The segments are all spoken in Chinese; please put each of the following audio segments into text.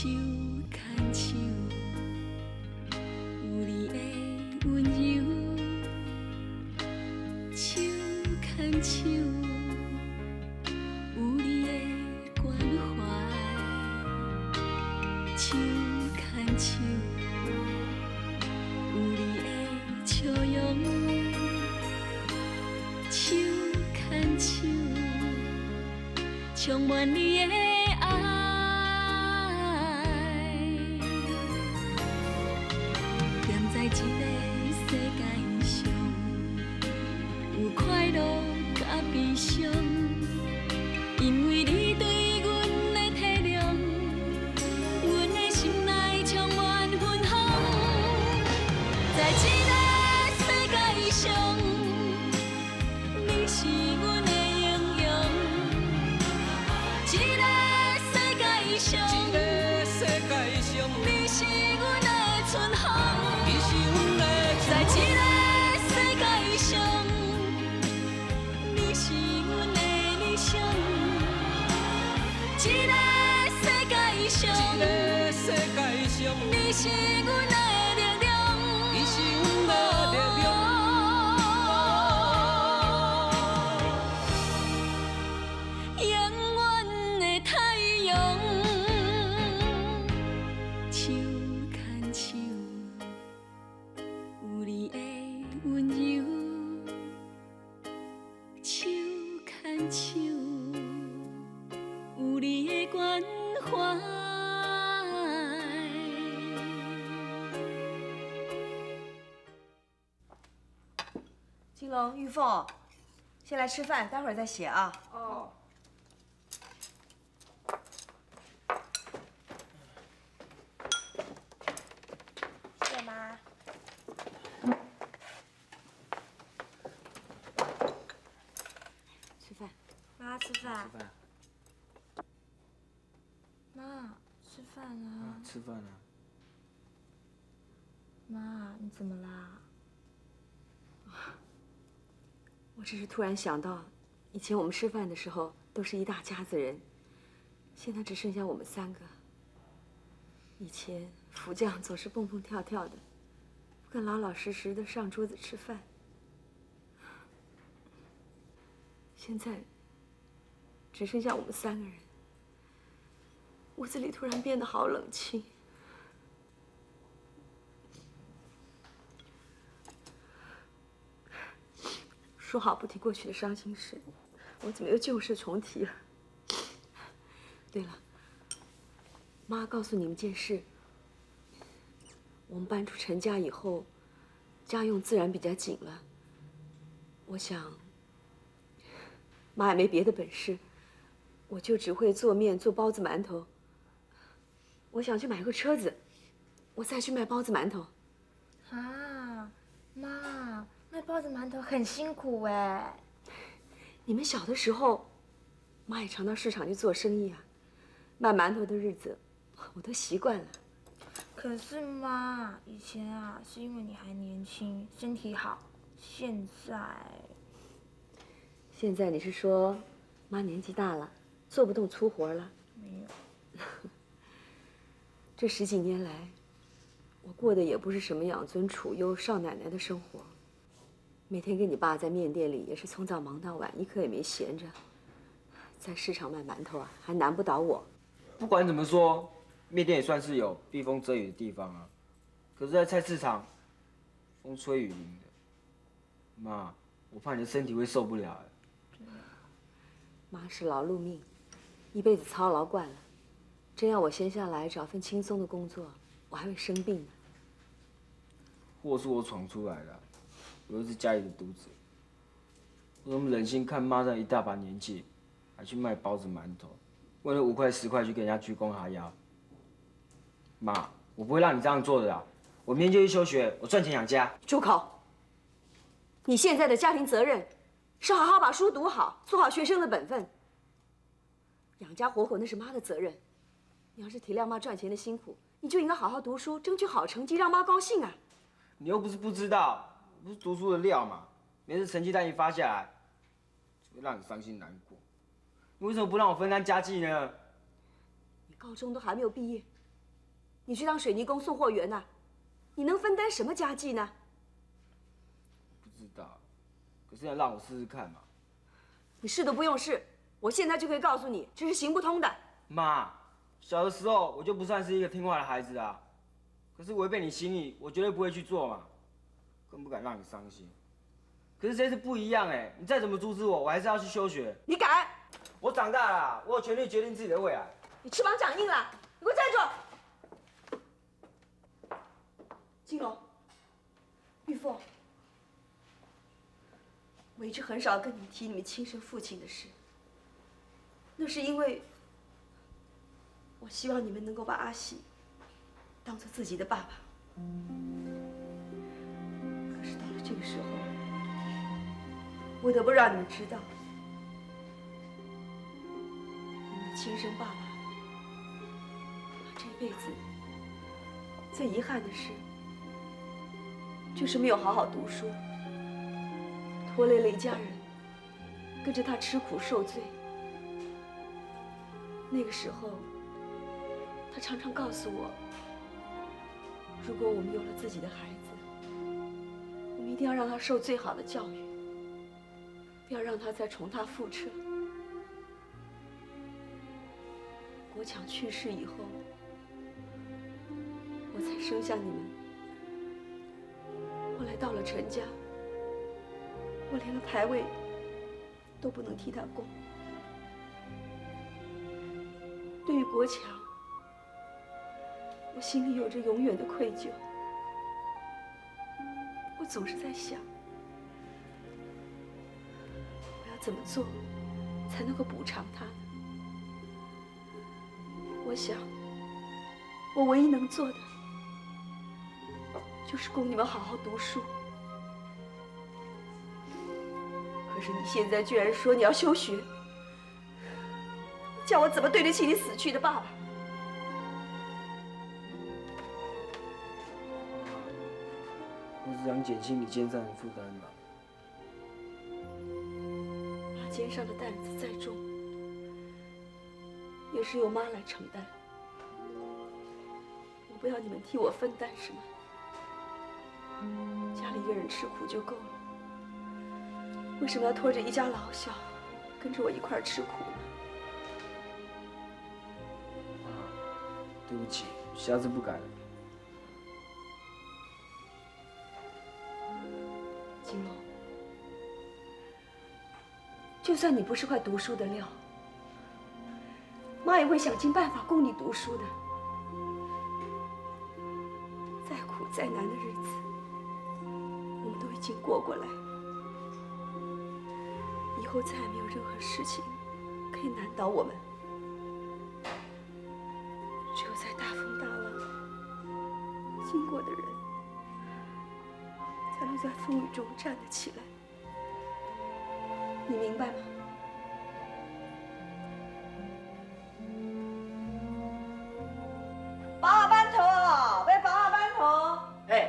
手牵手，有你的温柔，手牵手，有你的关怀，手牵手，有你的笑容，手牵手，充满你的爱。在一个世界上，有快乐甲悲伤，因为你对阮的体谅，阮的心内充满芬芳。在一个世界上，你是阮的英雄。一个世界上，你是阮的春风。在一个世界上，你是阮的理想。一个世界上，你是阮的力量。永远的太阳，手牵手。有你的温柔，手牵手，有你的关怀。金龙、玉凤，先来吃饭，待会儿再写啊。哦。谢谢妈。吃饭。妈吃饭。吃饭。妈吃饭啊。吃饭啊。妈，你怎么啦？我只是突然想到，以前我们吃饭的时候都是一大家子人，现在只剩下我们3个。以前福将总是蹦蹦跳跳的，不肯老老实实的上桌子吃饭。现在只剩下我们3个人，屋子里突然变得好冷清。说好不提过去的伤心事，我怎么又旧事重提了？对了，妈告诉你们件事，我们搬出陈家以后，家用自然比较紧了。我想，妈也没别的本事，我就只会做面、做包子、馒头。我想去买个车子，我再去卖包子、馒头。啊，妈，卖包子、馒头很辛苦哎。你们小的时候，妈也常到市场去做生意啊，卖馒头的日子，我都习惯了。可是妈，以前啊是因为你还年轻，身体好，现在你是说，妈年纪大了，做不动粗活了？没有。这10几年来，我过的也不是什么养尊处优、少奶奶的生活。每天跟你爸在面店里也是从早忙到晚，一刻也没闲着。在市场卖馒头啊，还难不倒我。不管怎么说，面店也算是有避风遮雨的地方啊。可是，在菜市场，风吹雨淋的，妈，我怕你的身体会受不了。妈是劳碌命，一辈子操劳惯了，真要我闲下来找份轻松的工作，我还会生病呢。祸是我闯出来的，我又是家里的独子，我怎么忍心看妈这样一大把年纪，还去卖包子馒头，为了5块10块去跟人家鞠躬哈腰？妈，我不会让你这样做的啦，我明天就去休学，我赚钱养家。住口！你现在的家庭责任是好好把书读好，做好学生的本分。养家活口那是妈的责任，你要是体谅妈赚钱的辛苦，你就应该好好读书，争取好成绩，让妈高兴啊。你又不是不知道，我不是读书的料嘛，每次成绩单一发下来，只会让你伤心难过。你为什么不让我分担家计呢？你高中都还没有毕业，你去当水泥工、送货员呐，你能分担什么家计呢？不知道，可是要让我试试看嘛。你试都不用试，我现在就可以告诉你，这是行不通的。妈，小的时候我就不算是一个听话的孩子啊，可是违背你心意，我绝对不会去做嘛，更不敢让你伤心。可是这次不一样哎，你再怎么阻止我，我还是要去休学。你敢？我长大了，我有权利决定自己的未来。你翅膀长硬了，你给我站住！金龙，玉凤，我一直很少跟你们提你们亲生父亲的事，那是因为我希望你们能够把阿喜当做自己的爸爸。可是到了这个时候，我得不让你们知道，你们的亲生爸爸这辈子最遗憾的事，就是没有好好读书，拖累了一家人，跟着他吃苦受罪。那个时候，他常常告诉我，如果我们有了自己的孩子，我们一定要让他受最好的教育，不要让他再重踏覆辙。国强去世以后，我才生下你们。后来到了陈家，我连个牌位都不能替他供。对于国强，我心里有着永远的愧疚。我总是在想，我要怎么做才能够补偿他呢？我想，我唯一能做的，就是供你们好好读书。可是你现在居然说你要休学，叫我怎么对得起你死去的爸爸？我只想减轻你肩上的负担嘛。爸肩上的担子再重，也是由妈来承担。我不要你们替我分担什么，家里一个人吃苦就够了，为什么要拖着一家老小跟着我一块儿吃苦呢？妈，对不起，下次不敢了。金龙，就算你不是块读书的料，妈也会想尽办法供你读书的。再苦再难的日子，我们都已经过过来，以后再也没有任何事情可以难倒我们。只有在大风大浪经过的人，才能在风雨中站得起来。你明白吗？包啊馒头哦，要包啊馒头。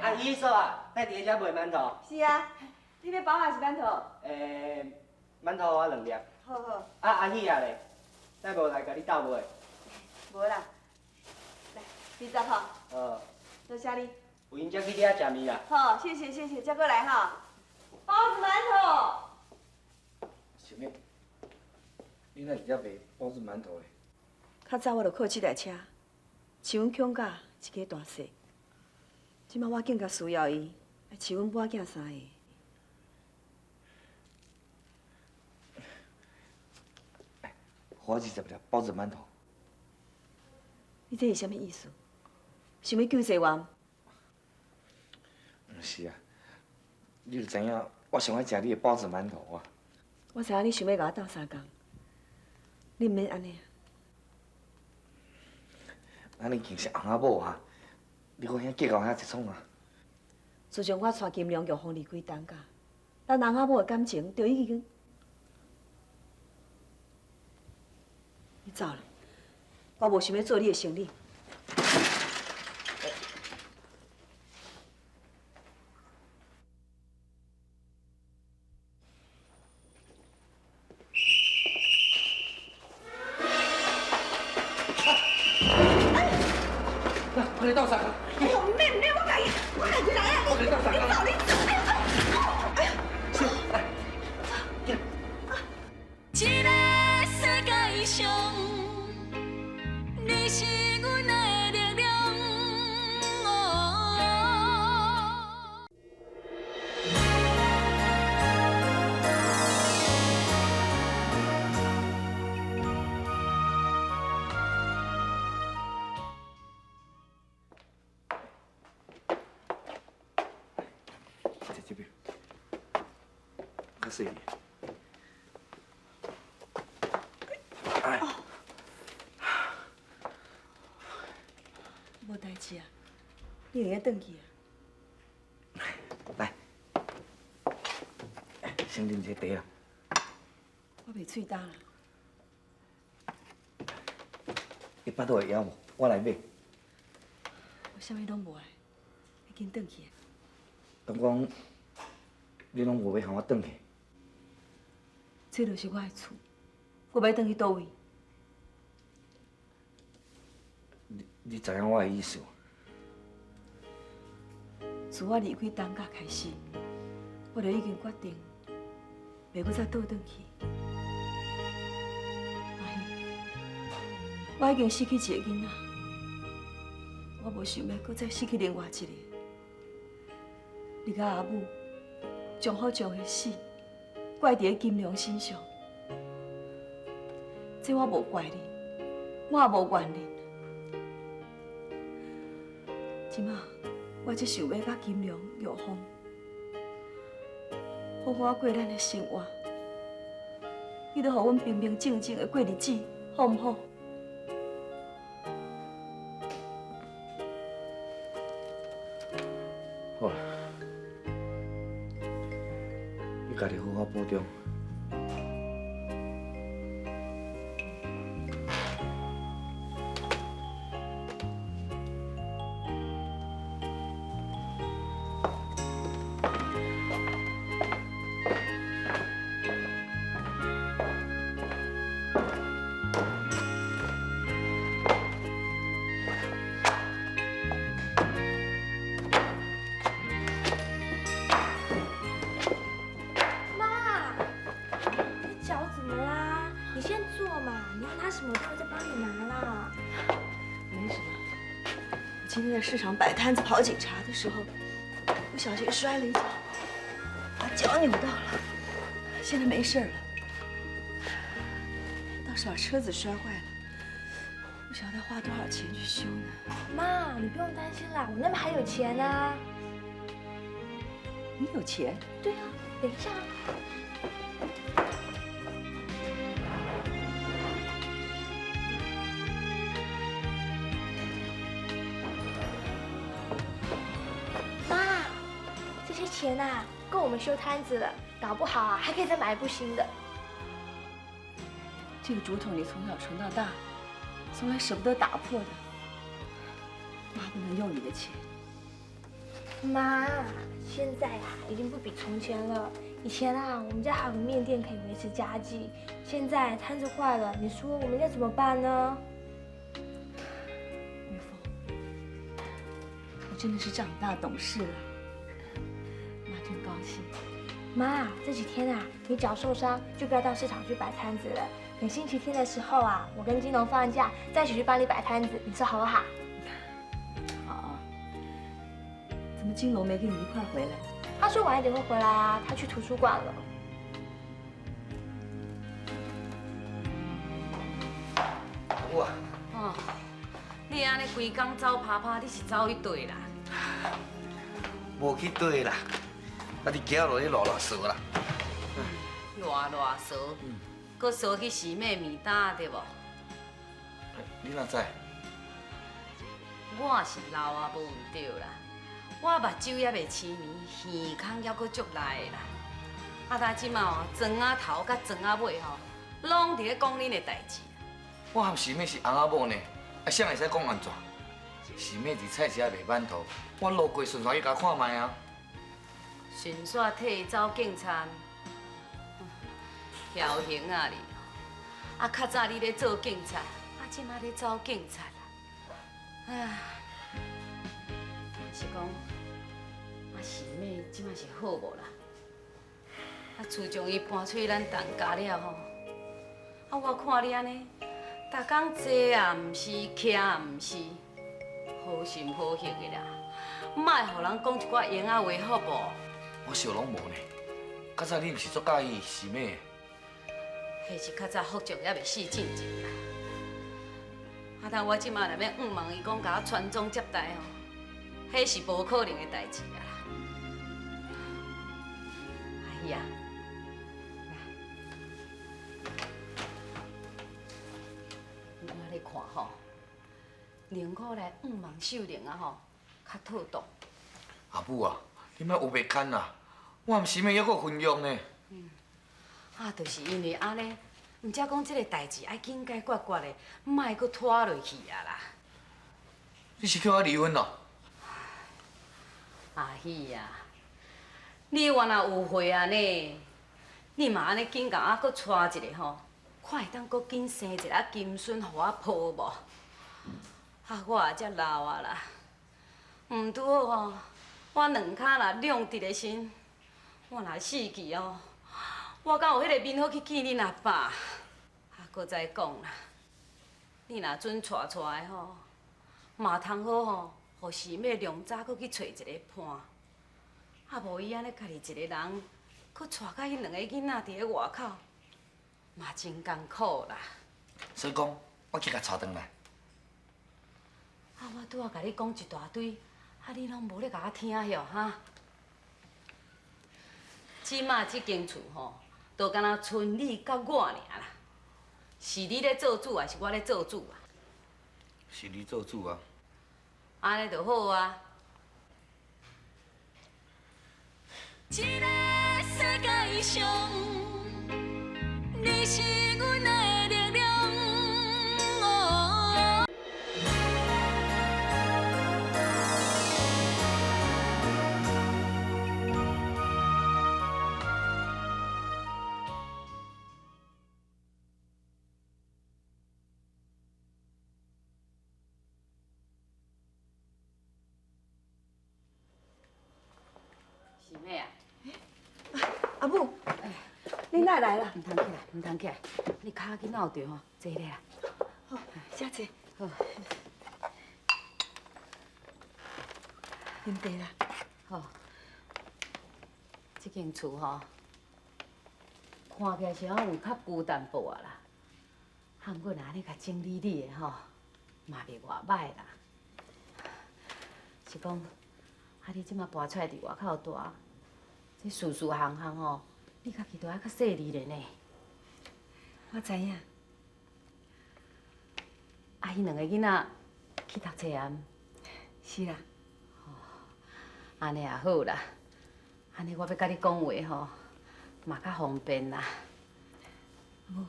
阿姨说啊，咱伫遮卖馒头。是啊，你要包还是馒头？馒头我2粒。好好。阿喜啊咧，咱无来甲你斗买。无啦，来，20吼。多谢你。有闲才去遐食面啦。好，谢谢谢谢，再过来哈。包子馒头。小妹，你哪伫遮卖包子馒头嘞？较早我就靠这台车，饲阮强甲一家大细。即摆我更加需要伊，来饲阮母仔囝3个。我20粒包子馒头。你这是什么意思？想要救济我？毋是啊，你就知影我想要食你的包子馒头啊。我知影你想要甲我斗相共，你毋免安尼啊。咱已经是翁仔某啊，你搁遐计较遐一创啊？自从我带金良玉凤离开东家，咱翁仔某的感情就已经……你走了，我无想要做你的生理。我来倒茶。哎呦，唔免，我来，我来来啊！我来倒茶。你走，你走！哎呀！是，来。这个世界上，你是阮的力量。在这边。较细。哎。无代志啊，你会当去啊？来，先啉这茶啊。我袂喙焦啦。你巴肚会枵无？我来买。我啥物拢无爱，你紧转去。当讲你拢无要向我转去，这就是我的厝，我要转去倒位？你知影我的意思无？自我离开东家开始，我就已经决定，袂搁再倒转去。我已经失去一个囡仔，我无想要搁再失去另外一个。你甲阿母将好将个死怪伫金良身上，这我无怪你，我也无怨你。即马我只想要甲金良、玉凤好好过咱的生活，你著互阮平平静静的过日子，好毋好？好啦，你家己好好保重。妈，你脚怎么啦？你先坐嘛，你要拿什么我再帮你拿啦。没什么，我今天在市场摆摊子跑警察的时候，不小心摔了一跤，把脚扭到了，现在没事了。倒是把车子摔坏了，不晓得花多少钱去修呢。妈，你不用担心啦，我那边还有钱呢。你有钱？对啊，等一下。妈，这些钱啊，够我们修摊子了，搞不好啊，还可以再买一部新的。这个竹筒你从小存到大，从来舍不得打破的，妈不能用你的钱。妈，现在啊已经不比从前了。以前啊，我们家还有面店可以维持家计，现在摊子坏了，你说我们该怎么办呢？玉凤，你真的是长大懂事了，妈真高兴。妈，这几天啊，你脚受伤就不要到市场去摆摊子了。等星期天的时候啊，我跟金龙放假，再一起去帮你摆摊子，你说好不好？好。怎么金龙没跟你一块回来？他说晚一点会回来啊，他去图书馆了。我哦，你安尼规工走拍拍，你是走去对啦？无去对啦，啊你走落去乱扫啦。乱扫，搁扫去洗妹面搭对无？你哪知？我是老啊，无毋对啦。我目睭也未青面，耳孔还搁足来的啦。啊，但即马哦，庄仔头甲庄仔尾吼，拢伫咧讲恁的代志。我和师妹是翁仔某呢，啊谁会使讲安怎？师妹伫菜市仔卖馒头，我路过顺便去甲看卖啊。顺煞替伊走警察，侥幸啊你！啊，较早你咧做警察，啊，即马咧走警察啦。唉。即马是好无啦？啊，自从伊搬出去咱陈家了吼，啊，我看你安尼，逐工坐也毋是，徛也毋是，好心好气的啦。莫互人讲一寡闲仔话，好无？我想拢无呢。较早你毋是足介意是咩？迄是较早福州还袂死进前啦。啊，但我即马若要问伊讲，甲我传宗接代吼，迄是无可能的代志啊啦。阿姨啊，来，你看吼，宁可来问秀玲啊吼，较妥当。阿母啊，你莫有袂堪啦，我毋是要抑阁分用呢。啊，就是因为安尼，毋则讲即个代志爱紧解决决的，莫阁拖落去啊啦。你是叫我离婚咯？阿喜啊，你原来有会安尼，你嘛安尼紧甲我阁娶一个吼，看会当阁紧生一个金孙互我抱无？啊，我也遮老啊啦，毋拄好吼，我两骹若两直个身，我若死去哦，我敢有迄个面好去见恁阿爸？啊，搁再讲啦，你若准娶出来吼，嘛通好吼，互是妹量早搁去找一个伴，啊无伊安尼家己一个人，搁带甲迄两个囡仔伫咧外口，嘛真艰苦啦。所以讲，我去甲带转来。啊，我拄仔甲你讲一大堆，啊你拢无咧甲我听哟哈。即马即间厝吼，都敢若剩你甲我尔啦。是你咧做主，还是我咧做主啊？是你做主啊。安尼就好啊。这个世界上，你是阮的力量。哦是妹啊？阿母，你哪来了？唔通起来，唔通起来，你骹紧闹着吼，坐咧啊。好，下次好，啉茶啦。好。这间厝吼，看起来是还有较旧淡薄啊啦。啊，毋过若安尼甲整理理的吼，嘛袂偌歹啦。是讲，啊，你即马搬出来伫外口住，这事事项项吼，你家己都爱较细腻咧呢。我知影。啊，迄两个囡仔去读册啊？是啦。安尼也好啦，安尼我要甲你讲话吼，嘛较方便啦。阿母，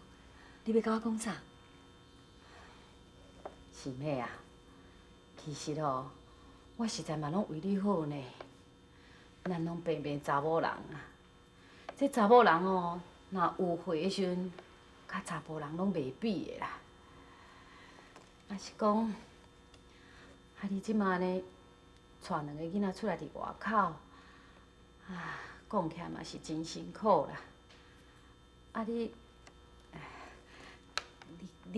你要甲我讲啥？是妹啊，其实吼，我实在嘛拢为你好呢。咱拢平平查某人啊，这查某人吼，若有会的时阵，甲查甫人拢袂比的啦。啊是讲，啊你即马呢，带两个囡仔出来伫外口，啊，讲起来嘛是真辛苦啦。啊你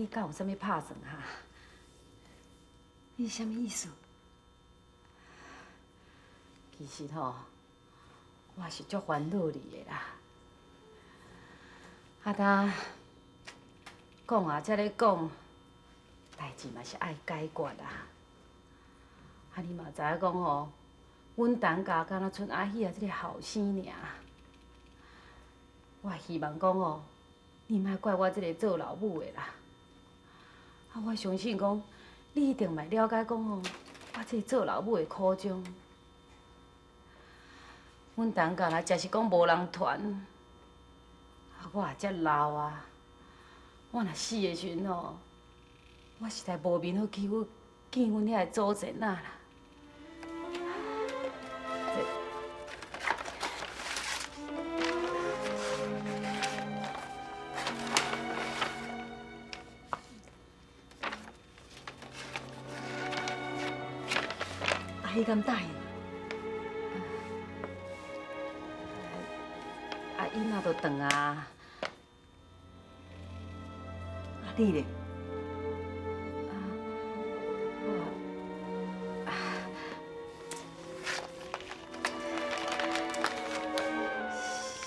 敢有啥物拍算哈？你是啥物意思？其实吼，我是足烦恼你的啦。啊，当讲啊，才咧讲，代志嘛是爱解决啦。啊，你嘛知影讲吼，阮陈家敢若剩阿喜啊这个后生尔。我希望讲吼，你莫怪我这个做老母的啦。啊，我相信讲，你一定嘛了解讲吼，我这做老母的苦衷。阮陈家若真是讲无人传，啊，我也遮老啊，我若死的时阵吼，我实在无面好去见阮遐个祖先仔啦。阿姨敢答应？伊那都长啊。啊，你咧？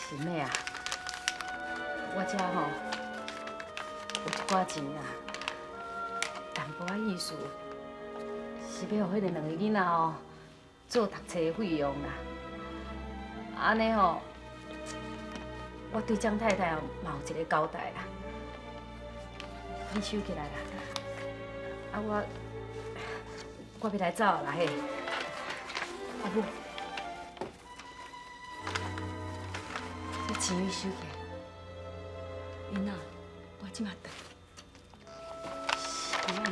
是妹啊，我遮吼有一寡钱啊，淡薄仔意思，是要互迄个两个囡仔哦做读册的费用啦。安尼吼，我对张太太嘛有一个交代啦。你收起来啦，啊我要来走啦嘿，阿母。钱你收起来，囡仔，我即马等。是咩？